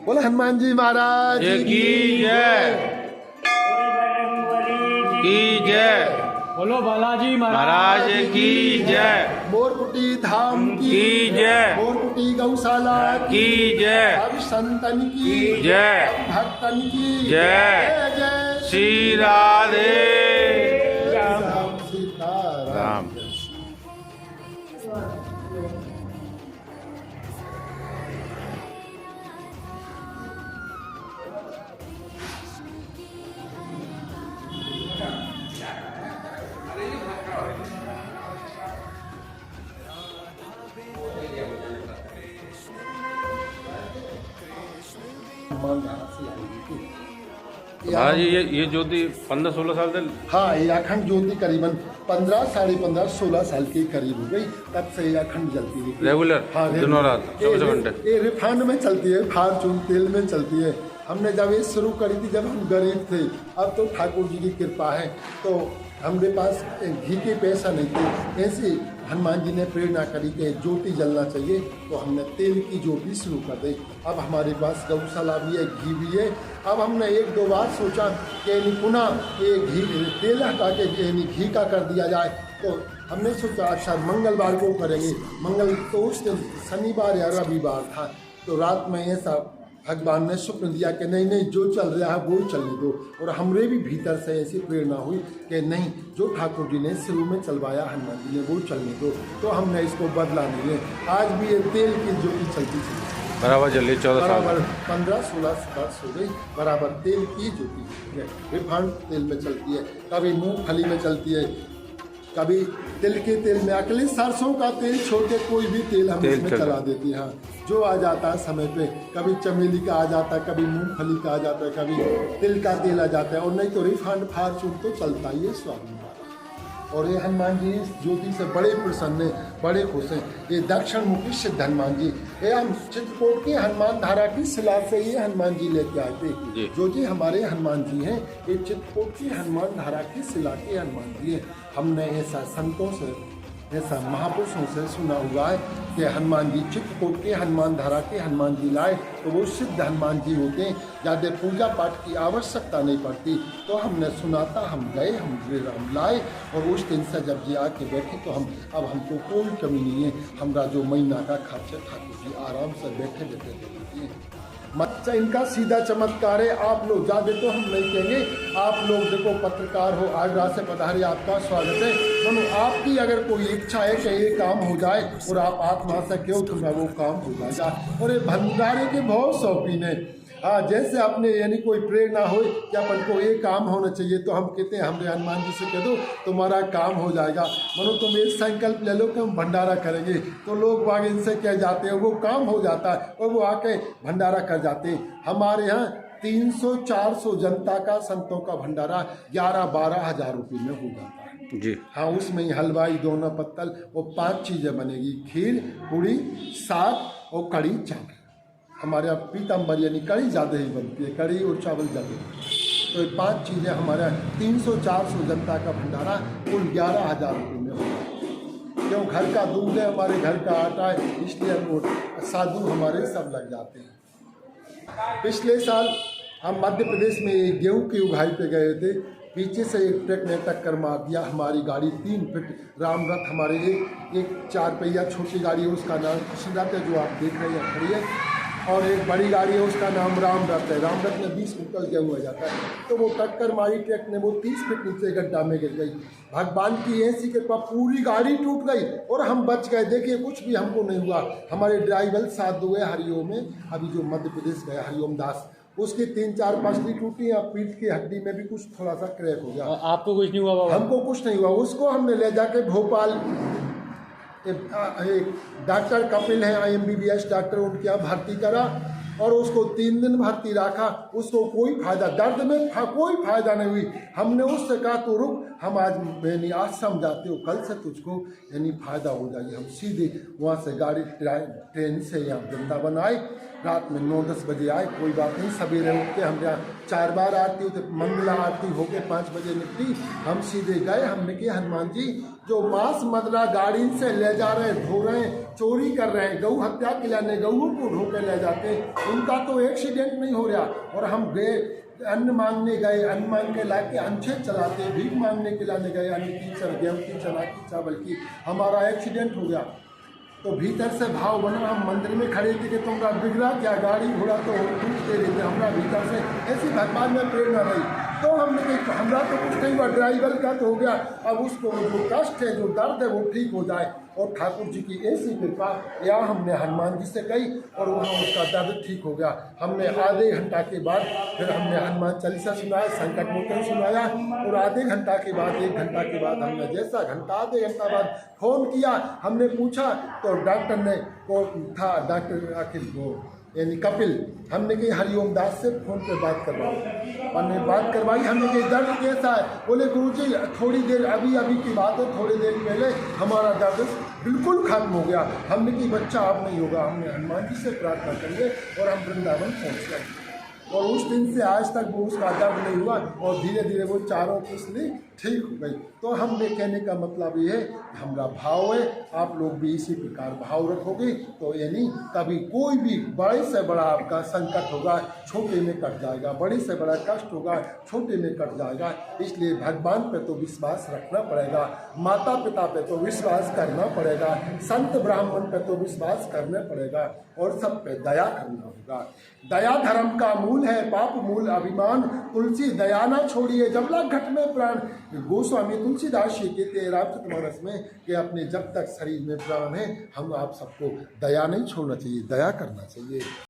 बोला हनुमान जी महाराज की जय की जय। बोलो बालाजी महाराज की जय मोरकुटी धाम की जय। मोरकुटी गौशाला की जय। सब संतन की जय। भक्तन की जय। जय श्री राधे राम सीताराम। राम। महाराज ये ज्योति 15-16 साल से। हाँ, ये अखंड ज्योति करीबन 15 साढ़े 15 16 साल के करीब हो गई, तब से ये अखंड जलती है रेगुलर। हाँ, दिनों रात 24 घंटे। ये रिफाइंड में चलती है, फार्चून तेल में चलती है। हमने जब ये शुरू करी थी जब हम गरीब थे, अब तो ठाकुर जी की कृपा है तो हमारे पास घी के पैसा नहीं थे, ऐसे हनुमान जी ने प्रेरणा करी कि ज्योति जलना चाहिए तो हमने तेल की ज्योति शुरू कर दी। अब हमारे पास गौशाला भी है, घी भी है। अब हमने एक दो बार सोचा कि पुनः ये घी तेल हटा के घी का कर दिया जाए, तो हमने सोचा अच्छा मंगलवार को करेंगे। मंगल तो उस दिन शनिवार या रविवार था, तो रात में ऐसा भगवान ने स्वप्न दिया कि नहीं नहीं जो चल रहा है वो चलने दो, और हमरे भी भीतर से ऐसी प्रेरणा हुई कि नहीं जो ठाकुर जी ने शुरू में चलवाया हनुमान जी ने वो चलने दो, तो हमने इसको बदला नहीं है। आज भी ये तेल की ज्योति चलती थी बराबर चल रही 14 साल बराबर 15-16 वर्ष हो गई, बराबर तेल की ज्योति रिफाइंड तेल में चलती है, कभी मूंगफली में चलती है, कभी तिल के तेल में, अकेले सरसों का तेल छोड़ के कोई भी तेल हम इसमें चला देते हैं। हाँ, जो आ जाता है समय पे, कभी चमेली का आ जाता है, कभी मूंगफली का आ जाता है, कभी तिल का तेल आ जाता है, और नहीं तो रिफाइंड फार्चून तो चलता ही है स्वामी। और ये हनुमान जी इस ज्योति से बड़े प्रसन्न हैं, बड़े खुश हैं। ये दक्षिण मुखी सिद्ध हनुमान जी, ये हम चित्रकूट की हनुमान धारा की शिला से ये हनुमान जी लेके आए थे। जो जी हमारे हनुमान जी हैं ये चित्रकूट की हनुमान धारा की शिला के हनुमान जी हैं। हमने ऐसा संतों से, ऐसा महापुरुषों से सुना हुआ है कि हनुमान जी चित्रकूट के हनुमान धारा के हनुमान जी लाए तो वो सिद्ध हनुमान जी होते हैं, ज़्यादा पूजा पाठ की आवश्यकता नहीं पड़ती। तो हमने सुना था, हम गए, हम श्री राम लाए, और उस दिन से जब जी आके बैठे तो अब हमको कोई कमी नहीं है। हमारा जो महीना का खर्च ठाकुर जी आराम से बैठे बैठे देते हैं। मतलब इनका सीधा चमत्कार है। आप लोग ज़्यादा तो हम नहीं कहेंगे, आप लोग देखो पत्रकार हो, आगरा से पधारे, आपका स्वागत है। मनो आपकी अगर कोई इच्छा है कि ये काम हो जाए और आप आत्मा से क्यों तो वो काम हो जाएगा। और ये भंडारे के बहुत शौकीन है। हाँ, जैसे आपने यानी कोई प्रेरणा हो कि अपन को ये काम होना चाहिए, तो हम कहते हैं हमने हनुमान जी से कह दो तुम्हारा काम हो जाएगा। मनो तुम एक संकल्प ले लो कि हम भंडारा करेंगे, तो लोग बाग इनसे कह जाते हैं, वो काम हो जाता है और वो आके भंडारा कर जाते हैं। हमारे यहाँ 300-400 जनता का, संतों का भंडारा 11-12 हज़ार रुपये में हो जाता है जी। हाँ, उसमें हलवाई, दोना पत्तल, वो 5 चीज़ें बनेगी, खीर, पूड़ी, साग और कड़ी चावल। हमारे यहाँ पीताम्बर यानी कड़ी ज़्यादा ही बनती है, कड़ी और चावल ज़्यादा। तो ये 5 चीज़ें हमारे यहाँ 300-400 जनता का भंडारा कुल 11,000 रुपये में होता है। क्यों, घर का दूध है, हमारे घर का आटा है, इसलिए वो साधु हमारे सब लग जाते हैं। पिछले साल हम मध्य प्रदेश में गेहूँ की उगाई पे गए थे, पीछे से एक ट्रक ने टक्कर मार दिया। हमारी गाड़ी 3 फीट राम रथ, हमारे एक 4 पहिया छोटी गाड़ी है उसका नाम कृष्ण रथ है, जो आप देख रहे हैं खड़ी है, और एक बड़ी गाड़ी है उसका नाम राम रथ है। राम रथ में 20 कुंटल गेहूँ आ जाता है। तो वो टक्कर मारी ट्रक ने, वो 30 फीट नीचे गड्ढा में गिर गई। भगवान की ऐसी कृपा, पूरी गाड़ी टूट गई और हम बच गए। देखिए कुछ भी हमको नहीं हुआ। हमारे ड्राइवर साथ हुए हरिओम में, अभी जो मध्य प्रदेश गए हरिओम दास, उसकी 3-4 पसली टूटी, अब पीठ की हड्डी में भी कुछ थोड़ा सा क्रैक हो गया। आपको कुछ नहीं हुआ बाबा? हमको कुछ नहीं हुआ। उसको हमने ले जाके भोपाल, एक डॉक्टर कपिल हैं IMBBS डॉक्टर, उनके यहाँ भर्ती करा और उसको 3 दिन भर्ती रखा। उसको कोई फायदा, दर्द में कोई फायदा नहीं हुई। हमने उससे कहा तो रुक, हम आज समझाते हो, कल से तुझको यानी फायदा हो जाएगी। हम सीधे वहाँ से गाड़ी ट्रेन से यहाँ वृंदावन आए, रात में 9-10 बजे आए। कोई बात नहीं, सवेरे उठ के हम यहाँ 4 बार आरती होती, मंगला आरती होके 5 बजे निकली। हम सीधे गए, हमने कहा हनुमान जी जो मांस मदरा गाड़ी से ले जा रहे हैं, ढो रहे हैं, चोरी कर रहे हैं, गौ हत्या के लिए गऊओं को ढो के ले जाते हैं, उनका तो एक्सीडेंट नहीं हो रहा। और हम गए अन्न मांगने गए, अन्न मांग के लाके अनछेद चलाते, भीख मांगने के लाने गए, अन्न कीचड़ गेहूँ की चना की चावल की, हमारा एक्सीडेंट हो गया। तो भीतर से भाव बना, हम मंदिर में खड़े थे कि तुमरा बिगड़ा क्या, गाड़ी घोड़ा तो टूटते रहते, हमारा भीतर से ऐसी भगवान में प्रेरणा रही। तो हमने कही हमारा तो कुछ नहीं हुआ, ड्राइवर का तो हो गया, अब उसको जो कष्ट है, जो दर्द है वो ठीक हो जाए। और ठाकुर जी की ऐसी कृपा या हमने हनुमान जी से कही और वहाँ उसका दर्द ठीक हो गया। हमने आधे घंटा के बाद फिर हमने हनुमान चालीसा सुनाया, संकट मोचन सुनाया, और आधे घंटा के बाद 1 घंटा के बाद हमने जैसा घंटा आधे घंटा बाद फ़ोन किया, हमने पूछा तो डॉक्टर ने को था, डॉक्टर आखिर वो यानी कपिल, हमने कही हरिओम दास से फ़ोन पे बात करवाओ। हमने बात करवाई, हमने कही दर्द कैसा है, बोले गुरुजी थोड़ी देर अभी की बात है, थोड़ी देर पहले हमारा दर्द बिल्कुल खत्म हो गया। हमने कही बच्चा अब नहीं होगा, हमने हनुमान जी से प्रार्थना करिए और हम वृंदावन पहुँच गए। और उस दिन से आज तक वो उसका दर्द नहीं हुआ और धीरे धीरे वो चारों किस्में ठीक हो गई। तो हमने कहने का मतलब ये है, हमारा भाव है, आप लोग भी इसी प्रकार भाव रखोगे तो यानी कभी कोई भी बड़े से बड़ा आपका संकट होगा, छोटे में कट जाएगा, बड़े से बड़ा कष्ट होगा, छोटे में कट जाएगा। इसलिए भगवान पे तो विश्वास रखना पड़ेगा, माता पिता पे तो विश्वास करना पड़ेगा, संत ब्राह्मण पे तो विश्वास करना पड़ेगा और सब पे दया करना होगा। दया धर्म का मूल है, पाप मूल अभिमान, तुलसी दया ना छोड़िए जब लग घट में प्राण। गोस्वामी तुलसीदास जी कहते हैं रामचरितमानस में कि अपने जब तक शरीर में प्राण है, हम आप सबको दया नहीं छोड़ना चाहिए, दया करना चाहिए।